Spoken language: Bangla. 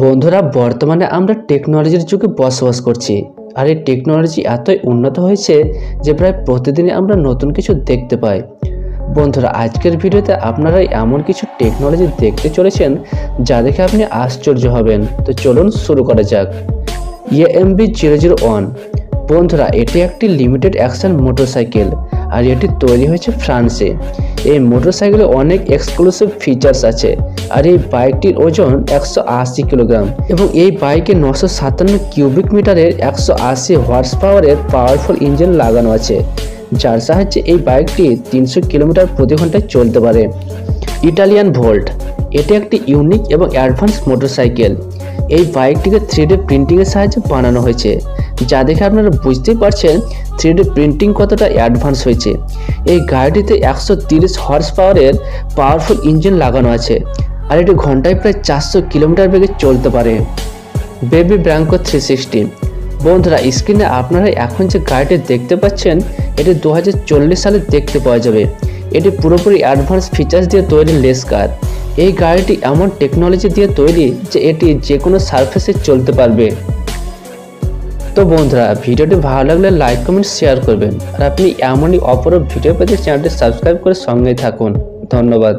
বন্ধুরা, বর্তমানে আমরা টেকনোলজির যুগে বসবাস করছি। আর এই টেকনোলজি এতই উন্নত হয়েছে যে প্রায় প্রতিদিনই আমরা নতুন কিছু দেখতে পাই। বন্ধুরা, আজকের ভিডিওতে আপনারা এমন কিছু টেকনোলজি দেখতে চলেছেন যা দেখে আপনি আশ্চর্য হবেন। তো চলুন শুরু করা যাক। AMB001 বন্ধুরা, এটি একটি লিমিটেড অ্যাকশন মোটরসাইকেল আর এটি তৈরি হয়েছে ফ্রান্সে। এই মোটরসাইকেলে অনেক এক্সক্লুসিভ ফিচার্স আছে আর এই বাইকটির ওজন 180 কিলোগ্রাম এবং এই বাইকে 957 কিউবিক মিটারের 180 হর্স পাওয়ারের পাওয়ারফুল ইঞ্জিন লাগানো আছে, যার সাহায্যে এই বাইকটি 300 কিলোমিটার প্রতি ঘন্টায় চলতে পারে। ইটালিয়ান ভোল্ট, এটি একটি ইউনিক এবং অ্যাডভান্স মোটরসাইকেল। এই বাইকটিকে 3D প্রিন্টিংয়ের সাহায্যে বানানো হয়েছে, যা দেখে আপনারা বুঝতেই পারছেন 3D প্রিন্টিং কতটা অ্যাডভান্স হয়েছে। এই গাড়িটিতে 130 হর্স পাওয়ারের পাওয়ারফুল ইঞ্জিন লাগানো আছে আর এটি ঘন্টায় প্রায় 400 কিলোমিটার বেগে চলতে পারে। বেবি ব্র্যাঙ্কো 360 বন্ধুরা, স্ক্রিনে আপনারা এখন যে গাড়িটি দেখতে পাচ্ছেন এটি 2040 সালে দেখতে পাওয়া যাবে। এটি পুরোপুরি অ্যাডভান্স ফিচার্স দিয়ে তৈরি লেস কার। এই গাড়িটি এমন টেকনোলজি দিয়ে তৈরি যে এটি যে কোনো সারফেসে চলতে পারবে। তো বন্ধুরা, ভিডিওটি ভালো লাগলে লাইক কমেন্ট শেয়ার করবেন আর আপনি এমনই অপরূপ ভিডিও পেতে চ্যানেলটি সাবস্ক্রাইব করে সঙ্গেই থাকুন। ধন্যবাদ।